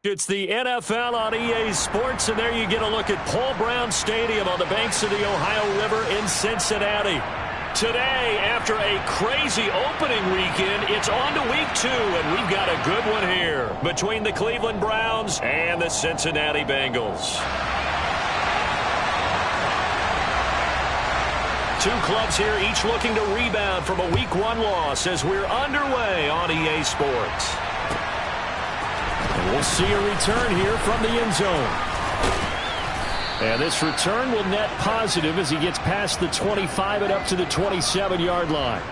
It's the NFL on EA Sports, and there you get a look at Paul Brown Stadium on the banks of the Ohio River in Cincinnati. Today, after a crazy opening weekend, it's on to week 2, and we've got a good one here between the Cleveland Browns and the Cincinnati Bengals. Two clubs here, each looking to rebound from a week 1 loss as we're underway on EA Sports. And we'll see a return here from the end zone. And this return will net positive as he gets past the 25 and up to the 27-yard line.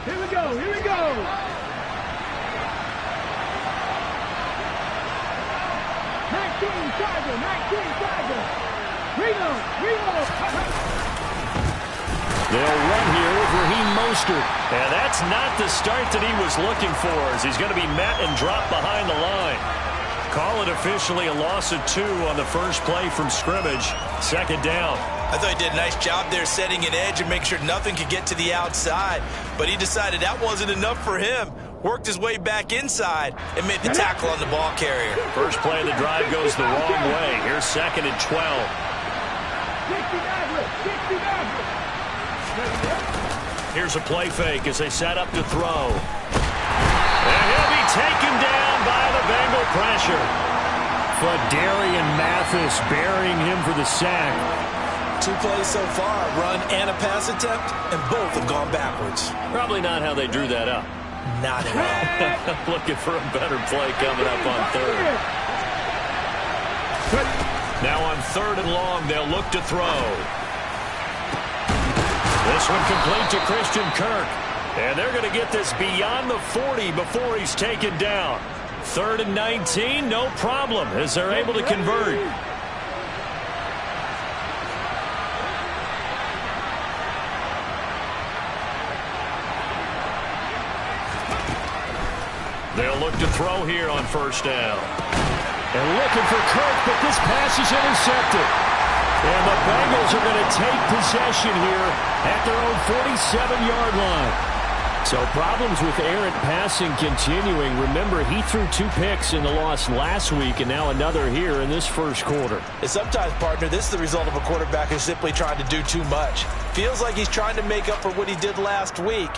Here we go, here we go. 19 Tiger. Reload. They'll run here with Raheem Mostert. And that's not the start that he was looking for, as he's going to be met and dropped behind the line. Call it officially a loss of 2 on the first play from scrimmage. Second down. I thought he did a nice job there setting an edge and make sure nothing could get to the outside. But he decided that wasn't enough for him. Worked his way back inside and made the tackle on the ball carrier. First play of the drive goes the wrong way. Here's 2nd and 12. Here's a play fake as they set up to throw. And he'll be taken down by the Bengal pressure. Fadarian Mathis burying him for the sack. 2 plays so far, run and a pass attempt, and both have gone backwards. Probably not how they drew that up. Not at all. Looking for a better play coming up on 3rd. Now on 3rd and long, they'll look to throw. This one complete to Christian Kirk. And they're going to get this beyond the 40 before he's taken down. 3rd and 19, no problem, as they're able to convert. They'll look to throw here on 1st down. And looking for Kirk, but this pass is intercepted. And the Bengals are going to take possession here at their own 47-yard line. So problems with errant passing continuing. Remember, he threw 2 picks in the loss last week, and now another here in this first quarter. And sometimes, partner, this is the result of a quarterback who's simply trying to do too much. Feels like he's trying to make up for what he did last week,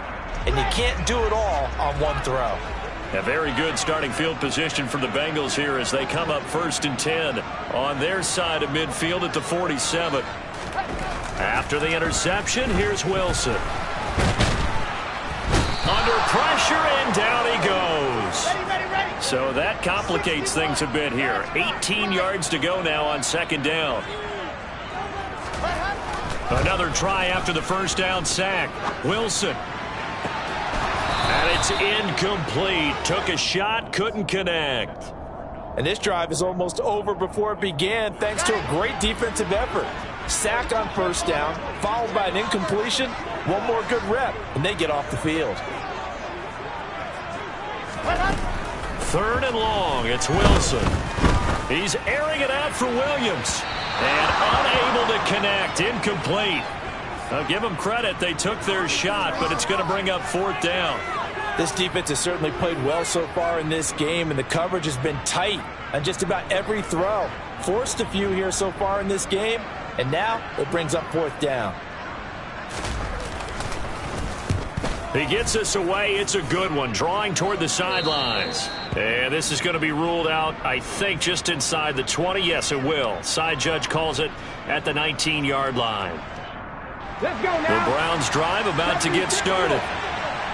and you can't do it all on 1 throw. A very good starting field position for the Bengals here as they come up 1st and 10 on their side of midfield at the 47. After the interception, here's Wilson. Under pressure, and down he goes. Ready. So that complicates things a bit here. 18 yards to go now on 2nd down. Another try after the 1st down sack. Wilson. And it's incomplete. Took a shot, couldn't connect. And this drive is almost over before it began thanks to a great defensive effort. Sack on 1st down, followed by an incompletion. 1 more good rep, and they get off the field. 3rd and long, it's Wilson. He's airing it out for Williams. And unable to connect, incomplete. I'll give them credit, they took their shot, but it's going to bring up 4th down. This defense has certainly played well so far in this game, and the coverage has been tight on just about every throw. Forced a few here so far in this game, and now it brings up 4th down. He gets us away. It's a good one, drawing toward the sidelines. And this is going to be ruled out, I think, just inside the 20. Yes, it will. Side judge calls it at the 19-yard line. Let's go now. The Browns drive about to get started.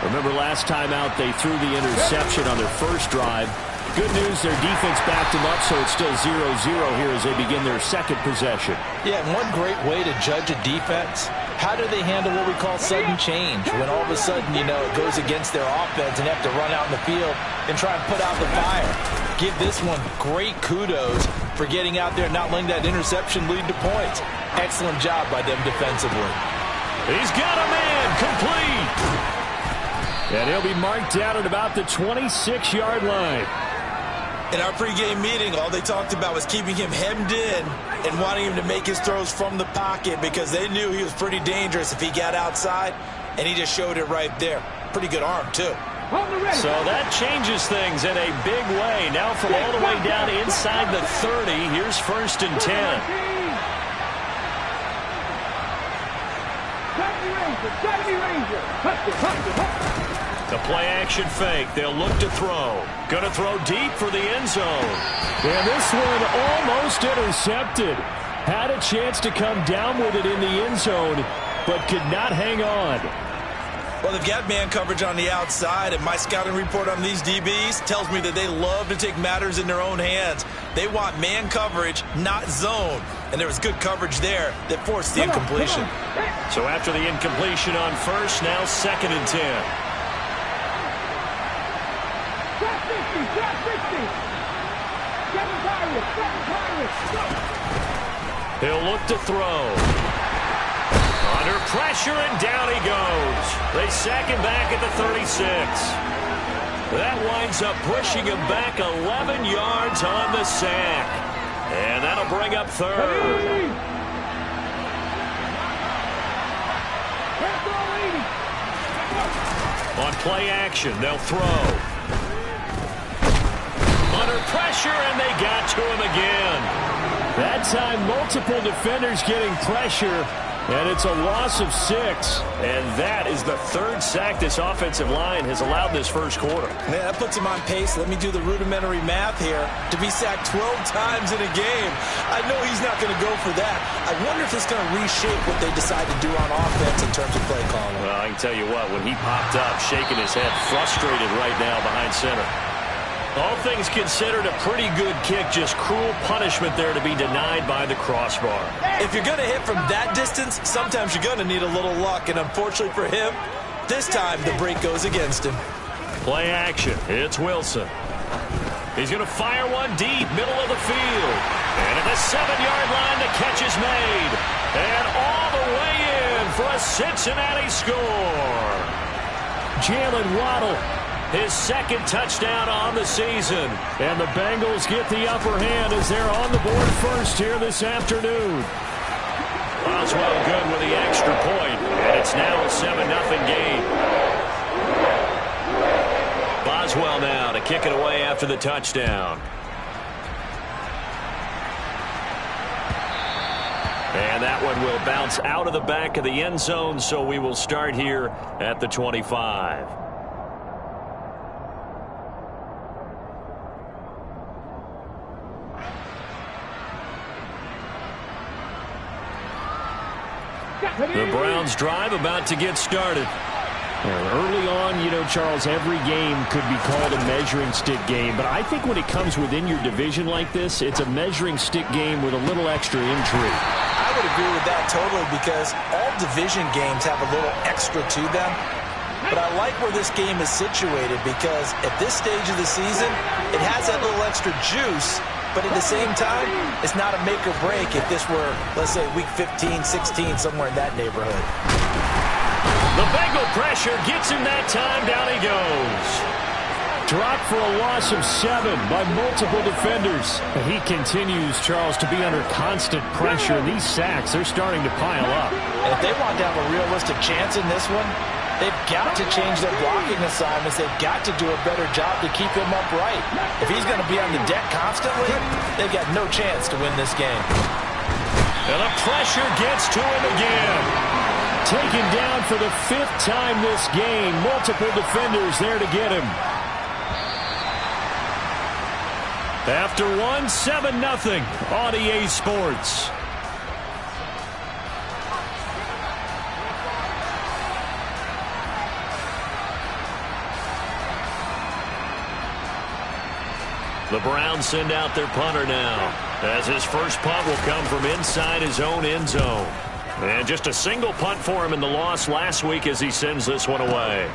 Remember last time out they threw the interception on their first drive. Good news, their defense backed them up, so it's still 0-0 here as they begin their 2nd possession. Yeah, and one great way to judge a defense, how do they handle what we call sudden change? When all of a sudden, you know, it goes against their offense and have to run out in the field and try and put out the fire. Give this one great kudos for getting out there and not letting that interception lead to points. Excellent job by them defensively. He's got a man, complete. And he'll be marked down at about the 26-yard line. In our pregame meeting, all they talked about was keeping him hemmed in and wanting him to make his throws from the pocket because they knew he was pretty dangerous if he got outside, and he just showed it right there. Pretty good arm, too. So that changes things in a big way. Now from all the way down inside the 30, here's 1st and 10. The play-action fake. They'll look to throw. Going to throw deep for the end zone. And this one almost intercepted. Had a chance to come down with it in the end zone, but could not hang on. Well, they've got man coverage on the outside, and my scouting report on these DBs tells me that they love to take matters in their own hands. They want man coverage, not zone. And there was good coverage there that forced the incompletion. So after the incompletion on 1st, now 2nd and 10. He'll look to throw. Under pressure, and down he goes. They sack him back at the 36. That winds up pushing him back 11 yards on the sack. And that'll bring up 3rd. On play action, they'll throw. Under pressure, and they got to him again. That time, multiple defenders getting pressure. And it's a loss of 6. And that is the 3rd sack this offensive line has allowed this first quarter. Man, that puts him on pace. Let me do the rudimentary math here. To be sacked 12 times in a game. I know he's not going to go for that. I wonder if it's going to reshape what they decide to do on offense in terms of play calling. Well, I can tell you what, when he popped up, shaking his head, frustrated right now behind center. All things considered, a pretty good kick, just cruel punishment there to be denied by the crossbar. If you're going to hit from that distance, sometimes you're going to need a little luck, and unfortunately for him, this time the break goes against him. Play action. It's Wilson. He's going to fire one deep, middle of the field. And at the 7-yard line, the catch is made. And all the way in for a Cincinnati score. Jalen Waddle, his 2nd touchdown on the season. And the Bengals get the upper hand as they're on the board first here this afternoon. Boswell good with the extra point, and it's now a 7-0 game. Boswell now to kick it away after the touchdown. And that one will bounce out of the back of the end zone, so we will start here at the 25. The Browns drive about to get started. Early on, you know, Charles, every game could be called a measuring stick game. But I think when it comes within your division like this, it's a measuring stick game with a little extra intrigue. I would agree with that totally because all division games have a little extra to them. But I like where this game is situated because at this stage of the season, it has that little extra juice. But at the same time, it's not a make or break if this were, let's say, week 15, 16, somewhere in that neighborhood. The Bengal pressure gets him that time. Down he goes. Dropped for a loss of 7 by multiple defenders. He continues, Charles, to be under constant pressure. These sacks, they're starting to pile up. And if they want to have a realistic chance in this one, they've got to change their blocking assignments. They've got to do a better job to keep him upright. If he's going to be on the deck constantly, they've got no chance to win this game. And the pressure gets to him again. Taken down for the 5th time this game. Multiple defenders there to get him. After one, 7-0 on EA Sports. The Browns send out their punter now, as his first punt will come from inside his own end zone. And just a single punt for him in the loss last week as he sends this one away.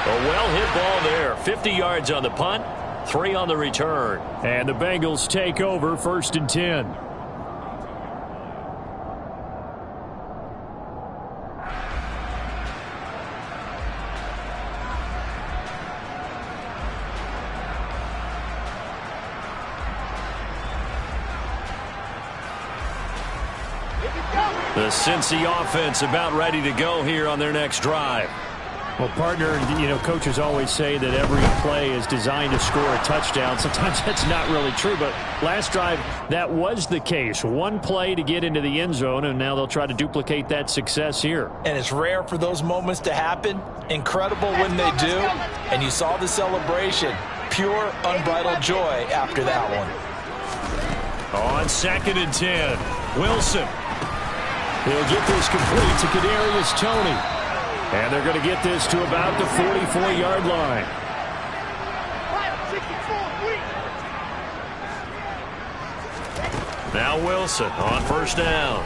A well-hit ball there. 50 yards on the punt, 3 on the return. And the Bengals take over 1st and 10. The Cincy offense about ready to go here on their next drive. Well, partner, coaches always say that every play is designed to score a touchdown. Sometimes that's not really true, but last drive, that was the case. One play to get into the end zone, and now they'll try to duplicate that success here. And it's rare for those moments to happen. Incredible when they do. And you saw the celebration. Pure, unbridled joy after that one. On 2nd and 10, Wilson. He'll get this complete to Kadarius Toney. And they're going to get this to about the 44-yard line. Now Wilson on 1st down.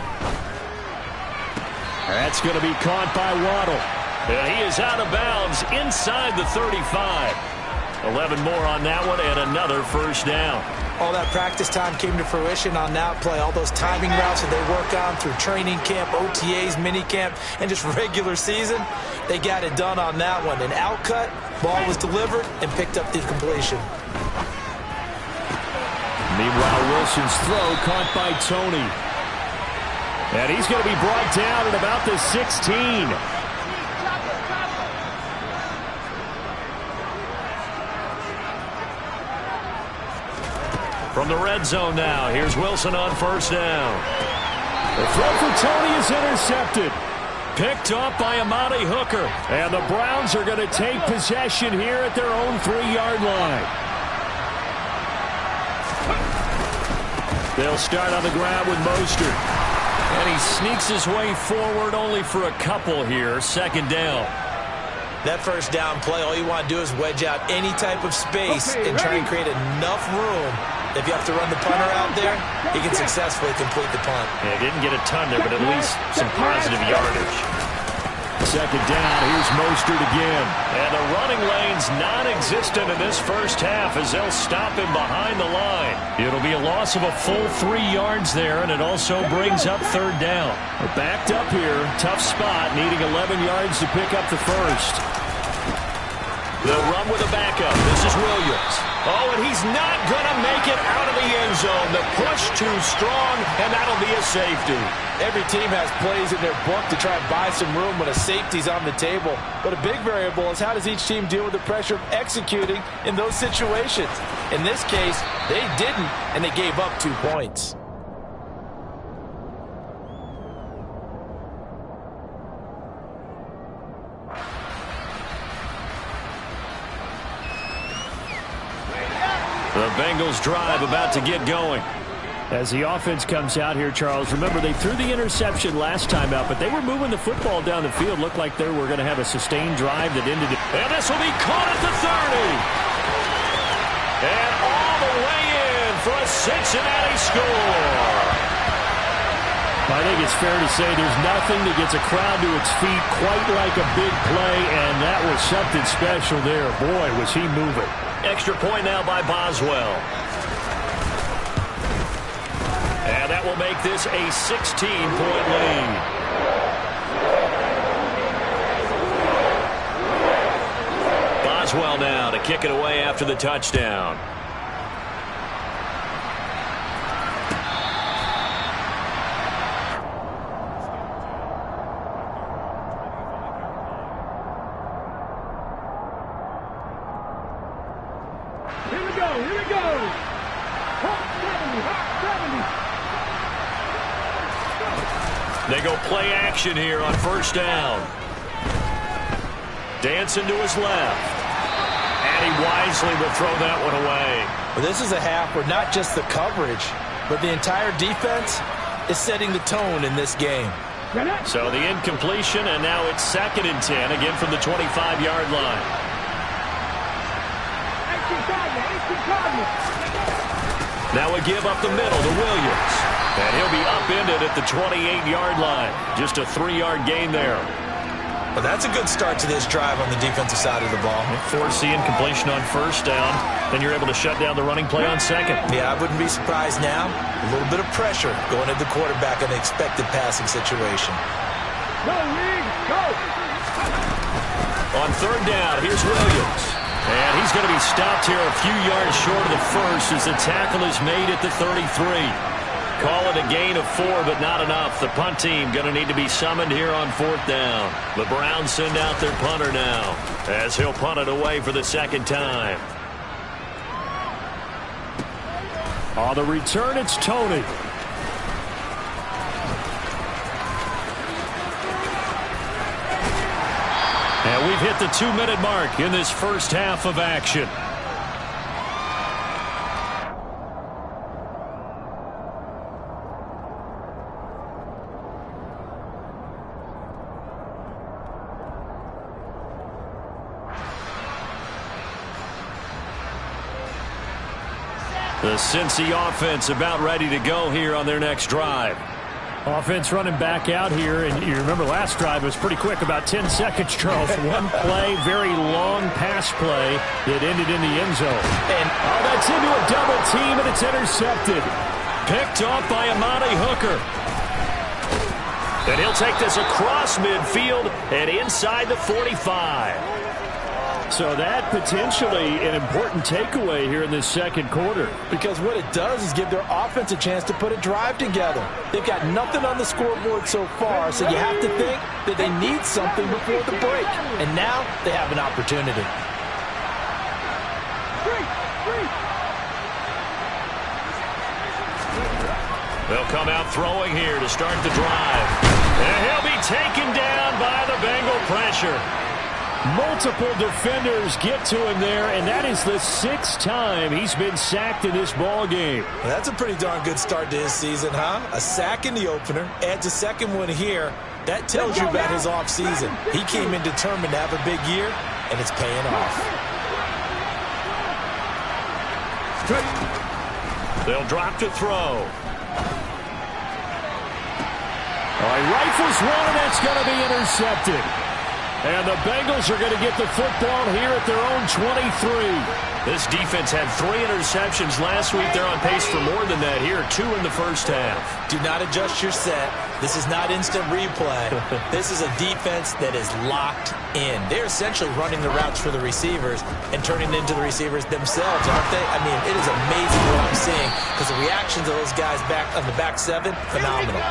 That's going to be caught by Waddle. And he is out of bounds inside the 35. 11 more on that one and another 1st down. All that practice time came to fruition on that play. All those timing routes that they work on through training camp, OTAs, minicamp, and just regular season, they got it done on that one. An outcut, ball was delivered, and picked up the completion. Meanwhile, Wilson's throw caught by Toney. And he's going to be brought down at about the 16. From the red zone now, here's Wilson on 1st down. The throw for Toney is intercepted. Picked up by Amani Hooker. And the Browns are going to take possession here at their own 3-yard line. They'll start on the ground with Mostert. And he sneaks his way forward only for a couple here. 2nd down. That 1st down play, all you want to do is wedge out any type of space and try and create enough room. If you have to run the punter out there, he can successfully complete the punt. Yeah, didn't get a ton there, but at least some positive yardage. 2nd down, here's Mostert again. And the running lane's non-existent in this 1st half as they'll stop him behind the line. It'll be a loss of a full 3 yards there, and it also brings up 3rd down. We're backed up here, tough spot, needing 11 yards to pick up the 1st. They'll run with a backup. This is Williams. Oh, and he's not going to make it out of the end zone. The push too strong, and that'll be a safety. Every team has plays in their book to try and buy some room when a safety's on the table. But a big variable is how does each team deal with the pressure of executing in those situations. In this case, they didn't, and they gave up 2 points. The Bengals drive about to get going. As the offense comes out here, Charles, remember they threw the interception last time out, but they were moving the football down the field. Looked like they were going to have a sustained drive that ended it. And this will be caught at the 30. And all the way in for a Cincinnati score. I think it's fair to say there's nothing that gets a crowd to its feet quite like a big play, and that was something special there. Boy, was he moving. Extra point now by Boswell. And that will make this a 16-point lead. Boswell now to kick it away after the touchdown. Here we go, here we go. Hot 70, hot 70. They go play action here on 1st down. Dancing to his left. And he wisely will throw that one away. Well, this is a half where not just the coverage, but the entire defense is setting the tone in this game. So the incompletion, and now it's 2nd and 10, again from the 25-yard line. Now a give up the middle to Williams. And he'll be upended at the 28-yard line. Just a 3-yard gain there. Well, that's a good start to this drive on the defensive side of the ball. Force the incompletion on 1st down. Then you're able to shut down the running play on 2nd. Yeah, I wouldn't be surprised now. A little bit of pressure going at the quarterback in the expected passing situation. Go, Reed, go! On 3rd down, here's Williams. And he's going to be stopped here a few yards short of the 1st as the tackle is made at the 33. Call it a gain of 4, but not enough. The punt team going to need to be summoned here on 4th down. The Browns send out their punter now, as he'll punt it away for the second time. On the return, it's Tony. And we've hit the 2-minute mark in this first half of action. The Cincy offense about ready to go here on their next drive. Offense running back out here, and you remember last drive was pretty quick, about 10 seconds, Charles. One play, very long pass play that ended in the end zone. And that's into a double team, and it's intercepted. Picked off by Amani Hooker. And he'll take this across midfield and inside the 45. So that potentially an important takeaway here in this second quarter. Because what it does is give their offense a chance to put a drive together. They've got nothing on the scoreboard so far, so you have to think that they need something before the break. And now they have an opportunity. They'll come out throwing here to start the drive. And he'll be taken down by the Bengal pressure. Multiple defenders get to him there, and that is the 6th time he's been sacked in this ball game. Well, that's a pretty darn good start to his season, huh? A sack in the opener, adds a second one here. That tells you about his offseason. He came in determined to have a big year, and it's paying off. They'll drop to throw. All right, rifles one, and that's going to be intercepted. And the Bengals are going to get the football here at their own 23. This defense had 3 interceptions last week. They're on pace for more than that here. 2 in the first half. Do not adjust your set. This is not instant replay. This is a defense that is locked in. They're essentially running the routes for the receivers and turning into the receivers themselves, aren't they? I mean, it is amazing what I'm seeing because the reactions of those guys back on the back 7, phenomenal.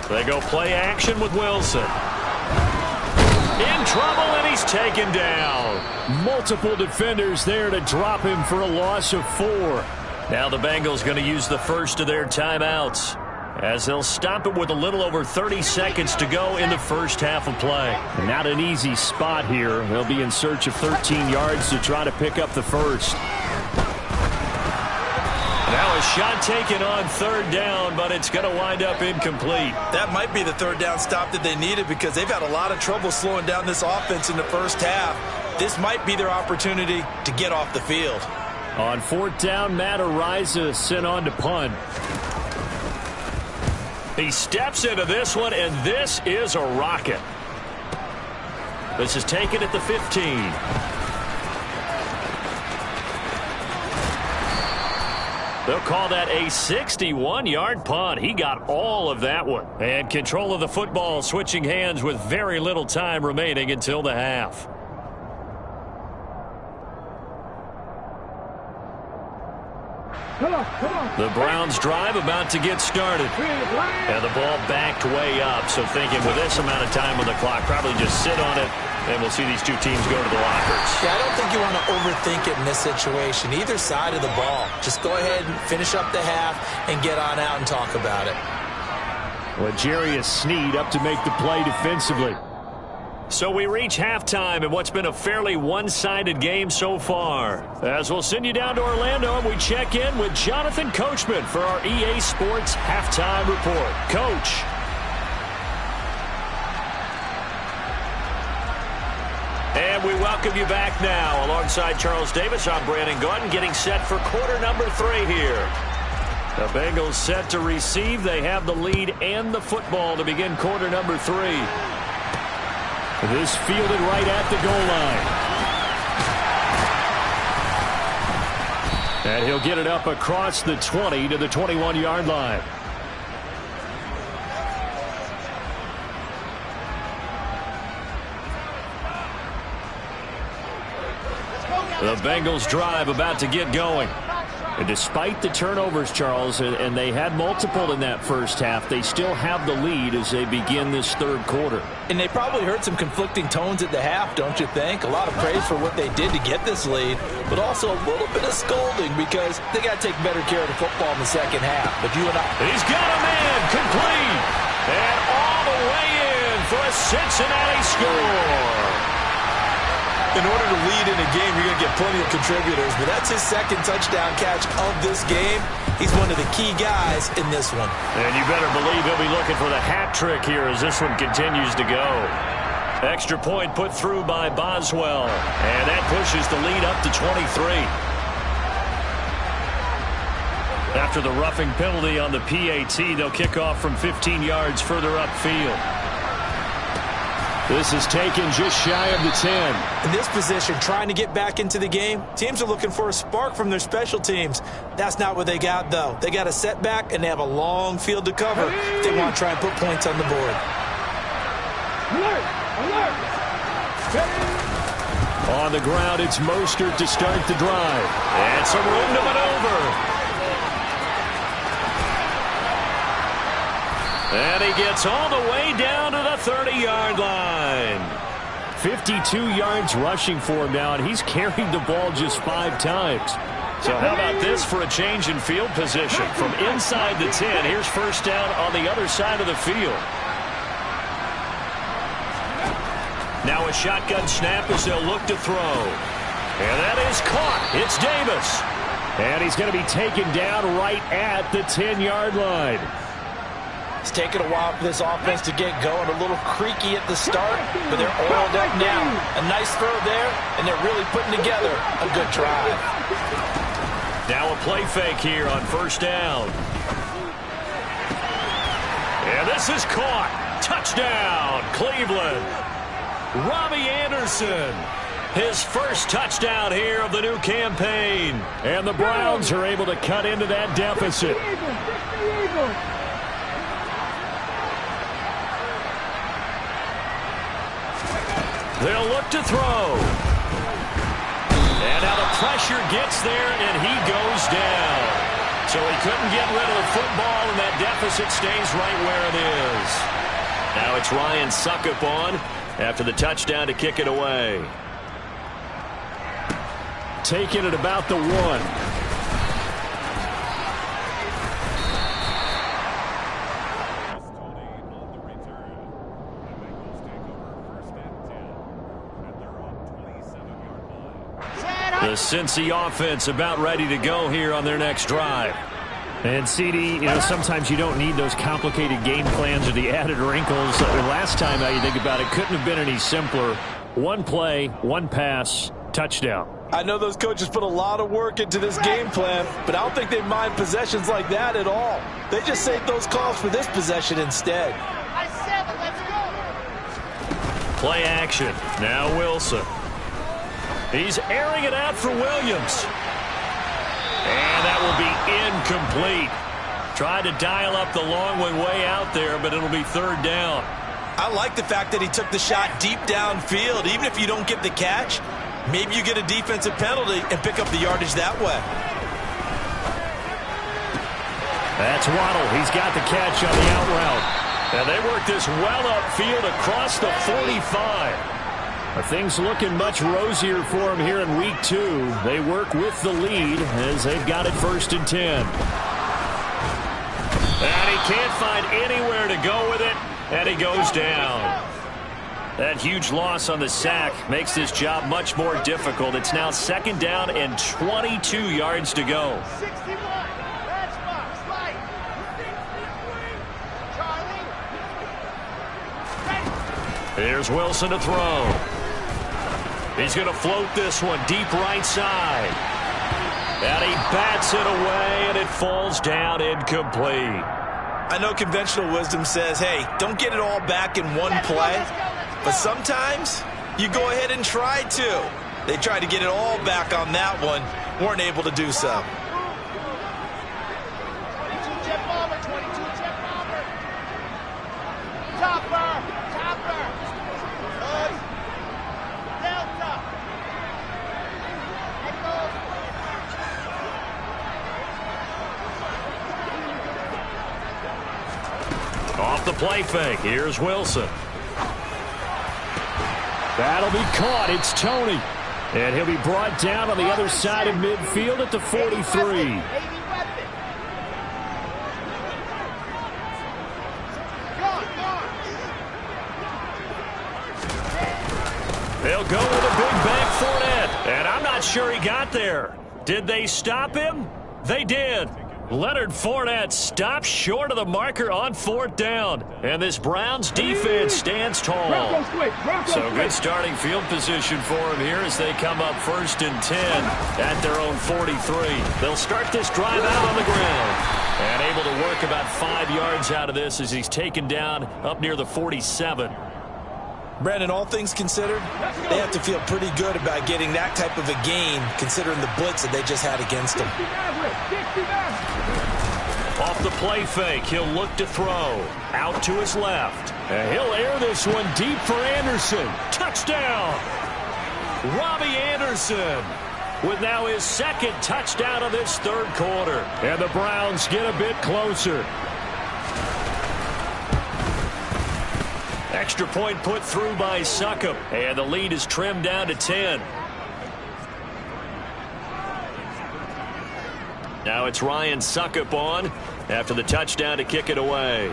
They go play action with Wilson. In trouble, and he's taken down. Multiple defenders there to drop him for a loss of 4. Now the Bengals going to use the first of their timeouts, as they'll stop it with a little over 30 seconds to go in the first half of play. Not an easy spot here. They'll be in search of 13 yards to try to pick up the first. Now a shot taken on 3rd down, but it's going to wind up incomplete. That might be the 3rd down stop that they needed because they've had a lot of trouble slowing down this offense in the first half. This might be their opportunity to get off the field. On 4th down, Matt Araiza sent on to punt. He steps into this one, and this is a rocket. This is taken at the 15. They'll call that a 61-yard punt. He got all of that one. And control of the football switching hands with very little time remaining until the half. The Browns drive about to get started. And the ball backed way up. So thinking with this amount of time on the clock, probably just sit on it. And we'll see these two teams go to the lockers. Yeah, I don't think you want to overthink it in this situation. Either side of the ball. Just go ahead and finish up the half and get on out and talk about it. Well, Jarius Sneed up to make the play defensively. So we reach halftime in what's been a fairly one-sided game so far. As we'll send you down to Orlando, and we check in with Jonathan Coachman for our EA Sports Halftime Report. Coach. And we welcome you back now. Alongside Charles Davis, I'm Brandon Gaudin, getting set for quarter number 3 here. The Bengals set to receive. They have the lead and the football to begin quarter number 3. This fielded right at the goal line. And he'll get it up across the 20 to the 21-yard line. The Bengals drive about to get going. And despite the turnovers, Charles, and they had multiple in that first half, they still have the lead as they begin this third quarter. And they probably heard some conflicting tones at the half, don't you think? A lot of praise for what they did to get this lead, but also a little bit of scolding because they got to take better care of the football in the second half. But you and I... He's got a man complete. And all the way in for a Cincinnati score. In order to lead in a game, you're going to get plenty of contributors, but that's his second touchdown catch of this game. He's one of the key guys in this one. And you better believe he'll be looking for the hat trick here as this one continues to go. Extra point put through by Boswell, and that pushes the lead up to 23. After the roughing penalty on the PAT, they'll kick off from 15 yards further upfield. This is taken just shy of the 10. In this position, trying to get back into the game, teams are looking for a spark from their special teams. That's not what they got, though. They got a setback, and they have a long field to cover if they want to try and put points on the board. Alert! Alert! On the ground, it's Mostert to start the drive. And some room to maneuver. And he gets all the way down to the 30-yard line. 52 yards rushing for him now, and he's carried the ball just 5 times. So how about this for a change in field position? From inside the 10, here's first down on the other side of the field. Now a shotgun snap as they'll look to throw. And that is caught. It's Davis. And he's going to be taken down right at the 10-yard line. It's taken a while for this offense to get going. A little creaky at the start, but they're oiled up now. A nice throw there, and they're really putting together a good drive. Now a play fake here on first down. And this is caught. Touchdown, Cleveland. Robbie Anderson. His first touchdown here of the new campaign. And the Browns are able to cut into that deficit. They'll look to throw. And now the pressure gets there, and he goes down. So he couldn't get rid of the football, and that deficit stays right where it is. Now it's Ryan Succop on after the touchdown to kick it away. Taking it about the 1. The Cincy offense about ready to go here on their next drive. And, CD, sometimes you don't need those complicated game plans or the added wrinkles. Last time, now you think about it, couldn't have been any simpler. One play, one pass, touchdown. I know those coaches put a lot of work into this game plan, but I don't think they mind possessions like that at all. They just save those calls for this possession instead. Play action. Now Wilson. He's airing it out for Williams. And that will be incomplete. Tried to dial up the long way out there, but it'll be third down. I like the fact that he took the shot deep downfield. Even if you don't get the catch, maybe you get a defensive penalty and pick up the yardage that way. That's Waddle. He's got the catch on the out route. And they work this well upfield across the 45. Things looking much rosier for him here in week 2. They work with the lead as they've got it first and 10. And he can't find anywhere to go with it, and he goes down. That huge loss on the sack makes this job much more difficult. It's now second down and 22 yards to go. 61. Matchbox, right. Charlie. Here's Wilson to throw. He's going to float this one deep right side. And he bats it away, and it falls down incomplete. I know conventional wisdom says, hey, don't get it all back in one play. But sometimes you go ahead and try to. They tried to get it all back on that one. Weren't able to do so. 22 jet bomber, 22 jet bomber. Topper, topper. Good. Delta. Off the play fake, here's Wilson. That'll be caught. It's Toney. And he'll be brought down on the other side of midfield at the 43. They'll go with a big bang Fournette. And I'm not sure he got there. Did they stop him? They did. Leonard Fournette stops short of the marker on 4th down. And this Browns defense stands tall. So good starting field position for him here as they come up 1st and 10 at their own 43. They'll start this drive out on the ground. And able to work about 5 yards out of this as he's taken down up near the 47. Brandon, all things considered, they have to feel pretty good about getting that type of a gain considering the blitz that they just had against them. Off the play fake, he'll look to throw. Out to his left. And he'll air this one deep for Anderson. Touchdown! Robbie Anderson with now his 2nd touchdown of this 3rd quarter. And the Browns get a bit closer. Extra point put through by Succop. And the lead is trimmed down to 10. Now it's Ryan Succop on after the touchdown to kick it away.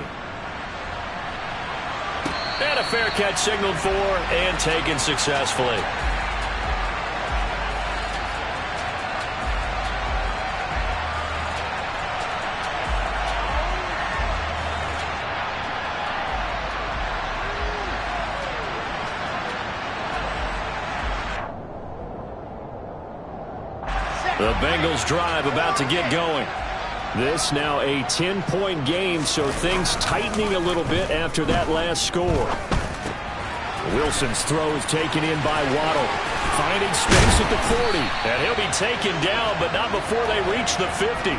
And a fair catch signaled for and taken successfully. The Bengals drive about to get going. This now a 10-point game, so things tightening a little bit after that last score. Wilson's throw is taken in by Waddle. Finding space at the 40. And he'll be taken down, but not before they reach the 50.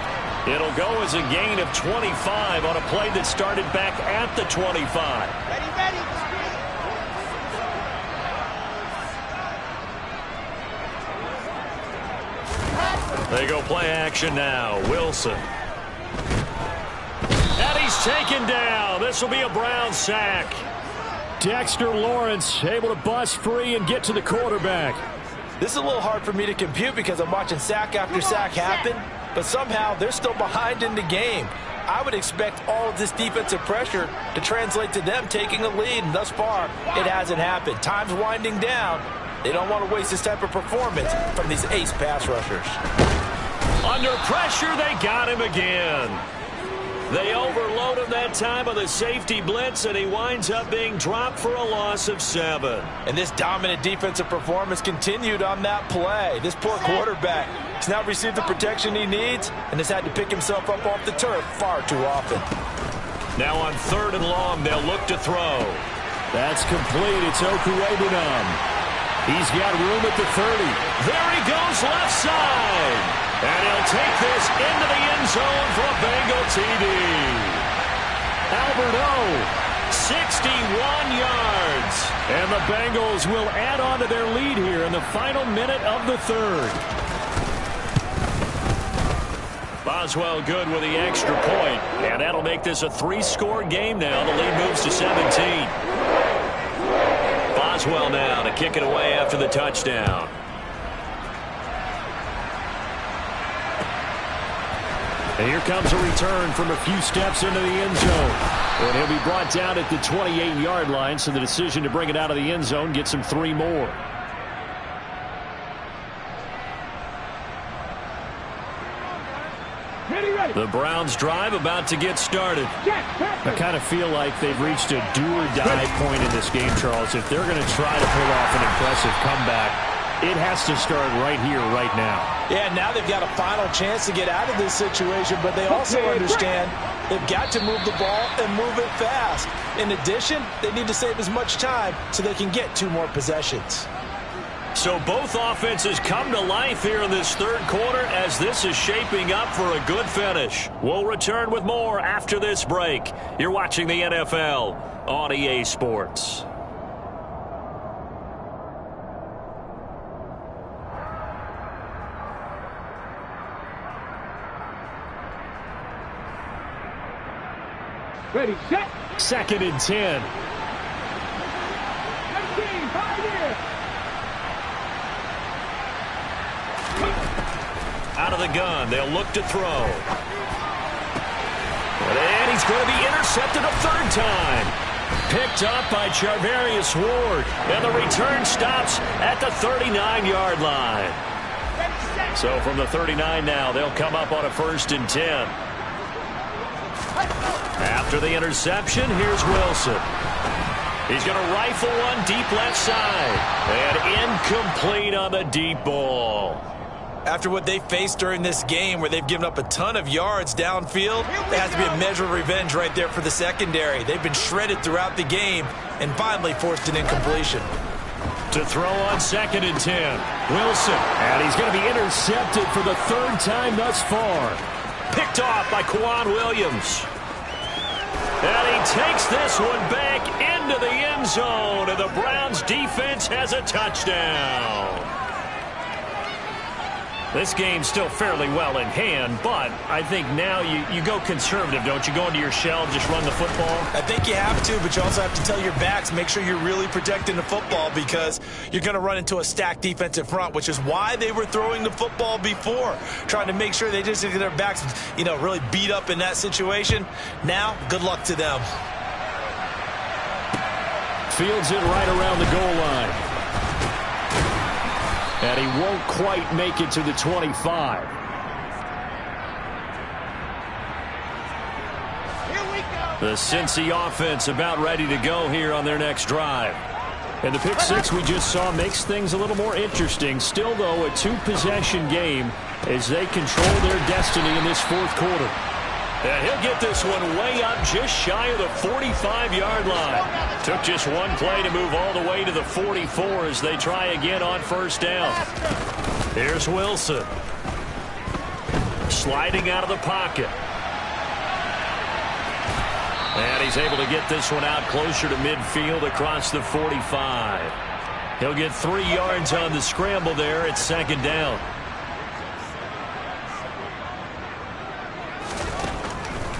It'll go as a gain of 25 on a play that started back at the 25. Ready. They go play action now. Wilson. And he's taken down. This will be a Brown sack. Dexter Lawrence able to bust free and get to the quarterback. This is a little hard for me to compute because I'm watching sack after sack happen, but somehow they're still behind in the game. I would expect all of this defensive pressure to translate to them taking a lead, and thus far, it hasn't happened. Time's winding down. They don't want to waste this type of performance from these ace pass rushers. Under pressure, they got him again. They overload him that time on the safety blitz, and he winds up being dropped for a loss of 7. And this dominant defensive performance continued on that play. This poor quarterback has now received the protection he needs and has had to pick himself up off the turf far too often. Now on 3rd and long, they'll look to throw. That's complete. It's Okuegbunam. He's got room at the 30. There he goes left side. And he'll take this into the end zone for a Bengal TD. Albert O, 61 yards. And the Bengals will add on to their lead here in the final minute of the 3rd. Boswell good with the extra point. And that'll make this a 3-score game now. The lead moves to 17. Boswell now to kick it away after the touchdown. And here comes a return from a few steps into the end zone. And he'll be brought down at the 28-yard line, so the decision to bring it out of the end zone gets him 3 more. The Browns drive about to get started. I kind of feel like they've reached a do-or-die point in this game, Charles. If they're going to try to pull off an impressive comeback, it has to start right here, right now. Yeah, now they've got a final chance to get out of this situation, but they also understand they've got to move the ball and move it fast. In addition, they need to save as much time so they can get 2 more possessions. So both offenses come to life here in this 3rd quarter as this is shaping up for a good finish. We'll return with more after this break. You're watching the NFL on EA Sports. Ready, set. 2nd and 10. Out of the gun, they'll look to throw. And he's going to be intercepted a third time. Picked up by Charvarius Ward. And the return stops at the 39-yard line. So from the 39 now, they'll come up on a 1st and 10. After the interception, here's Wilson. He's going to rifle one deep left side. And incomplete on the deep ball. After what they faced during this game where they've given up a ton of yards downfield, there has to be a measure of revenge right there for the secondary. They've been shredded throughout the game and finally forced an incompletion. To throw on 2nd and 10. Wilson. And he's going to be intercepted for the 3rd time thus far. Picked off by Kwan Williams. And he takes this one back into the end zone. And the Browns defense has a touchdown. This game's still fairly well in hand, but I think now you go conservative, don't you? Go into your shell and just run the football? I think you have to, but you also have to tell your backs, make sure you're really protecting the football because you're going to run into a stacked defensive front, which is why they were throwing the football before, trying to make sure they just get their backs, really beat up in that situation. Now, good luck to them. Fields it right around the goal line. And he won't quite make it to the 25. Here we go. The Cincy offense about ready to go here on their next drive. And the pick six we just saw makes things a little more interesting. Still, though, a 2-possession game as they control their destiny in this 4th quarter. And he'll get this one way up just shy of the 45-yard line. Took just one play to move all the way to the 44 as they try again on 1st down. Here's Wilson. Sliding out of the pocket. And he's able to get this one out closer to midfield across the 45. He'll get 3 yards on the scramble there at 2nd down.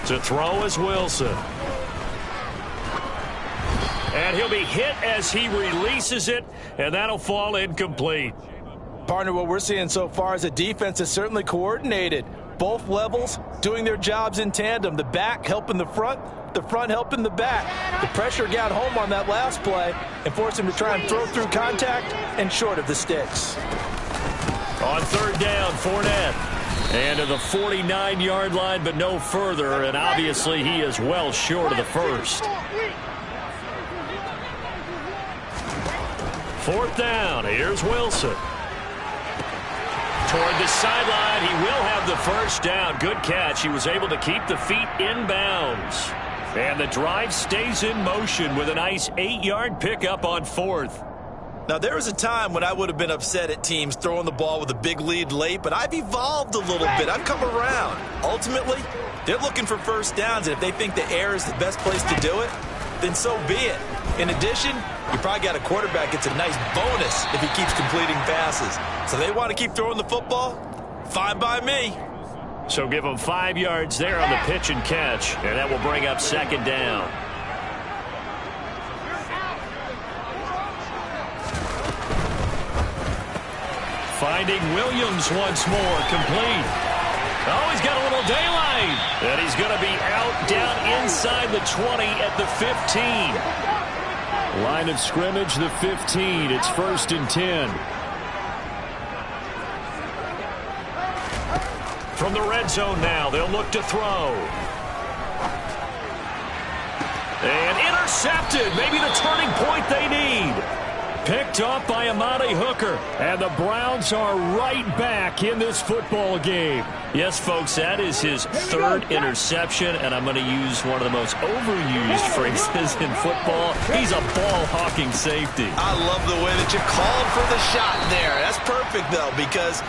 To throw is Wilson. And he'll be hit as he releases it, and that'll fall incomplete. Partner, what we're seeing so far is the defense is certainly coordinated. Both levels doing their jobs in tandem. The back helping the front helping the back. The pressure got home on that last play and forced him to try and throw through contact and short of the sticks. On 3rd down, Fournette. And to the 49-yard line, but no further. And obviously, he is well short of the 1st. 4th down. Here's Wilson. Toward the sideline. He will have the 1st down. Good catch. He was able to keep the feet in bounds. And the drive stays in motion with a nice 8-yard pickup on 4th. Now, there was a time when I would have been upset at teams throwing the ball with a big lead late, but I've evolved a little bit. I've come around. Ultimately, they're looking for 1st downs, and if they think the air is the best place to do it, then so be it. In addition, you probably got a quarterback gets a nice bonus if he keeps completing passes. So they want to keep throwing the football? Fine by me. So give them 5 yards there on the pitch and catch, and that will bring up 2nd down. Finding Williams once more, complete. Oh, he's got a little daylight. And he's going to be out down inside the 20 at the 15. Line of scrimmage, the 15. It's 1st and 10. From the red zone now, they'll look to throw. And intercepted. Maybe the turning point they need. Picked off by Amani Hooker. And the Browns are right back in this football game. Yes, folks, that is his 3rd interception, and I'm going to use one of the most overused phrases in football. He's a ball-hawking safety. I love the way that you called for the shot there. That's perfect, though, because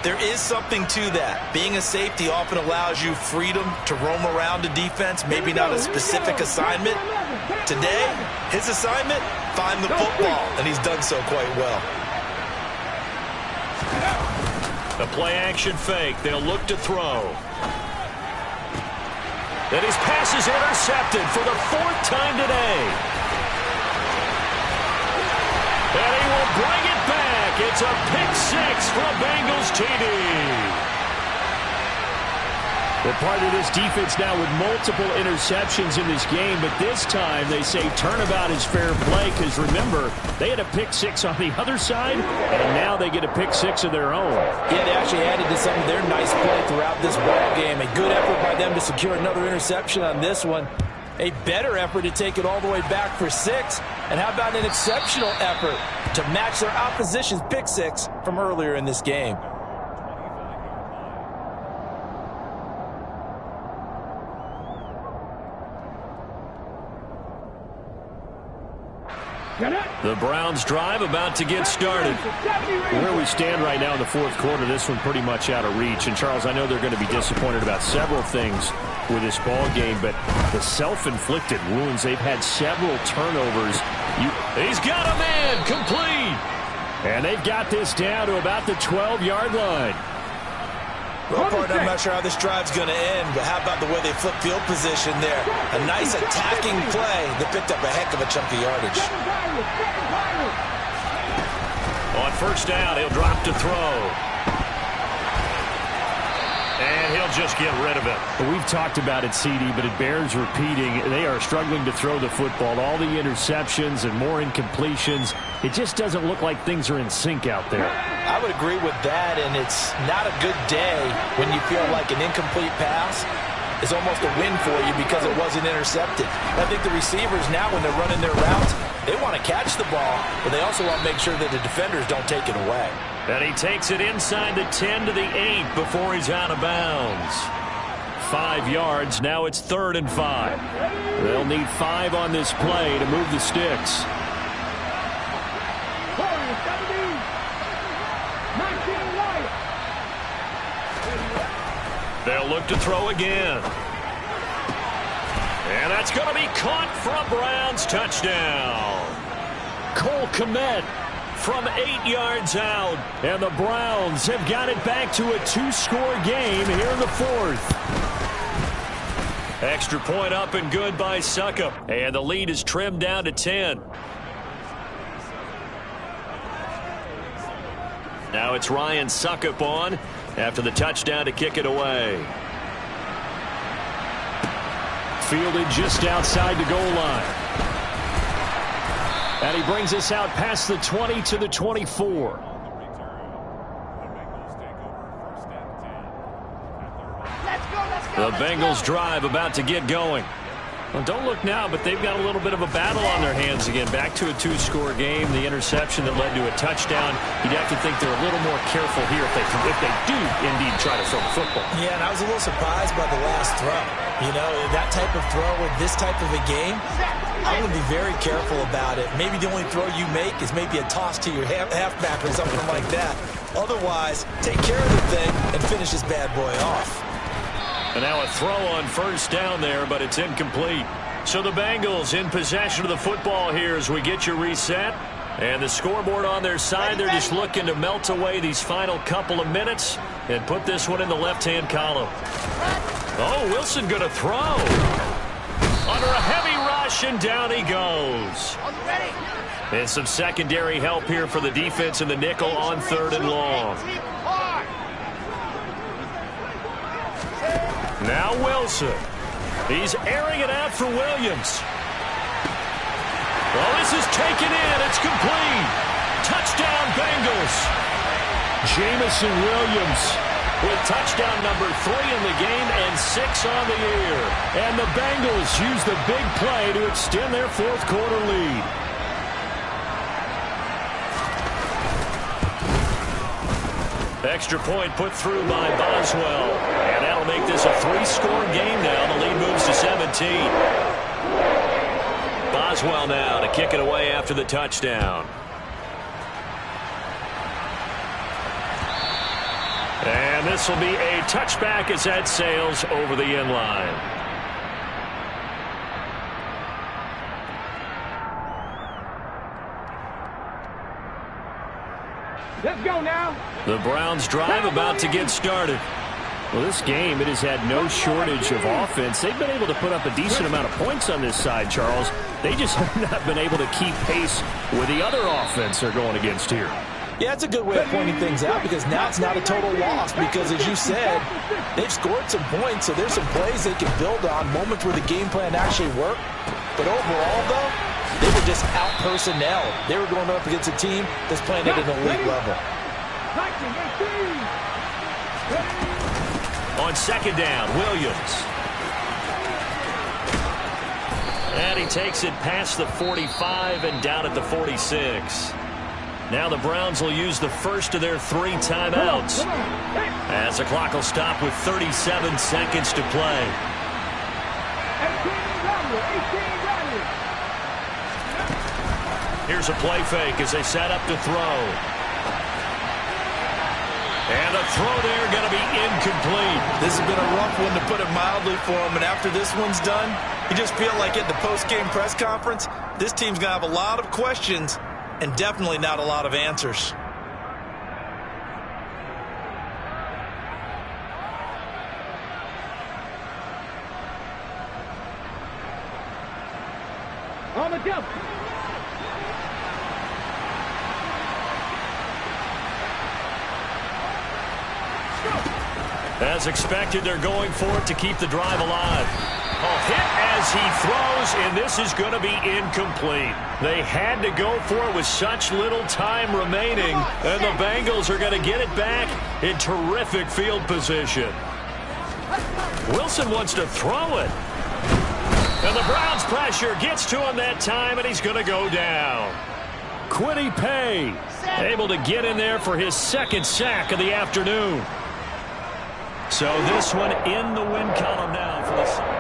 there is something to that. Being a safety often allows you freedom to roam around a defense, maybe not a specific assignment. Today, his assignment, find the football, and he's done so quite well. A play-action fake. They'll look to throw. And his pass is intercepted for the 4th time today. And he will bring it back. It's a pick 6 for a Bengals TD. Well, part of this defense now with multiple interceptions in this game, but this time they say turnabout is fair play because, remember, they had a pick 6 on the other side, and now they get a pick 6 of their own. Yeah, they actually added to some of their nice play throughout this ball game. A good effort by them to secure another interception on this one. A better effort to take it all the way back for 6. And how about an exceptional effort to match their opposition's pick 6 from earlier in this game? The Browns drive about to get started. Where we stand right now in the 4th quarter, this one pretty much out of reach. And, Charles, I know they're going to be disappointed about several things with this ball game, but the self-inflicted wounds, they've had several turnovers. He's got a man, complete. And they've got this down to about the 12-yard line. Well, partner, I'm not sure how this drive's going to end, but how about the way they flip field position there? A nice attacking play that picked up a heck of a chunk of yardage. On 1st down, he'll drop to throw. And he'll just get rid of it. Well, we've talked about it, CD, but it bears repeating. They are struggling to throw the football. All the interceptions and more incompletions. It just doesn't look like things are in sync out there. I would agree with that, and it's not a good day when you feel like an incomplete pass is almost a win for you because it wasn't intercepted. I think the receivers now, when they're running their routes, they want to catch the ball, but they also want to make sure that the defenders don't take it away. And he takes it inside the 10 to the 8 before he's out of bounds. 5 yards. Now it's 3rd and 5. They'll need 5 on this play to move the sticks. They'll look to throw again. And that's going to be caught for a Browns touchdown. Cole Kmet from 8 yards out. And the Browns have got it back to a 2-score game here in the 4th. Extra point up and good by Succop. And the lead is trimmed down to 10. Now it's Ryan Succop on after the touchdown to kick it away. Fielded just outside the goal line. And he brings us out past the 20 to the 24. The Bengals drive about to get going. Well, don't look now, but they've got a little bit of a battle on their hands again. Back to a 2-score game. The interception that led to a touchdown. You'd have to think they're a little more careful here if they do indeed try to throw the football. Yeah, and I was a little surprised by the last throw. You know, that type of throw in this type of a game, I'm going to be very careful about it. Maybe the only throw you make is maybe a toss to your halfback or something like that. Otherwise, take care of the thing and finish this bad boy off. And now a throw on 1st down there, but it's incomplete. So the Bengals in possession of the football here as we get you reset. And the scoreboard on their side, they're just looking to melt away these final couple of minutes and put this one in the left-hand column. Oh, Wilson going to throw. Under a heavy rush, and down he goes. And some secondary help here for the defense in the nickel on 3rd and long. Now Wilson. He's airing it out for Williams. Well, this is taken in. It's complete. Touchdown, Bengals. Jameson Williams with touchdown number 3 in the game and 6 on the year. And the Bengals use the big play to extend their 4th quarter lead. Extra point put through by Boswell. And that'll make this a 3-score game now. The lead moves to 17. Boswell now to kick it away after the touchdown. And this will be a touchback as that sails over the end line. Let's go now. The Browns drive about to get started. Well, this game, it has had no shortage of offense. They've been able to put up a decent amount of points on this side, Charles. They just have not been able to keep pace with the other offense they're going against here. Yeah, it's a good way of pointing things out because now it's not a total loss because, as you said, they've scored some points, so there's some plays they can build on, moments where the game plan actually worked. But overall, though, they were just out-personnel. They were going up against a team that's playing at an elite level. On second down, Williams. And he takes it past the 45 and down at the 46. Now the Browns will use the first of their 3 timeouts, as the clock will stop with 37 seconds to play. Here's a play fake as they set up to throw. And the throw there going to be incomplete. This has been a rough one, to put it mildly, for him. And after this one's done, you just feel like at the post-game press conference, this team's going to have a lot of questions and definitely not a lot of answers. On the jump. As expected, they're going for it to keep the drive alive. A hit as he throws, and this is going to be incomplete. They had to go for it with such little time remaining, and the Bengals are going to get it back in terrific field position. Wilson wants to throw it. And the Browns' pressure gets to him that time, and he's going to go down. Kwity Paye able to get in there for his second sack of the afternoon. So this one in the win column now for the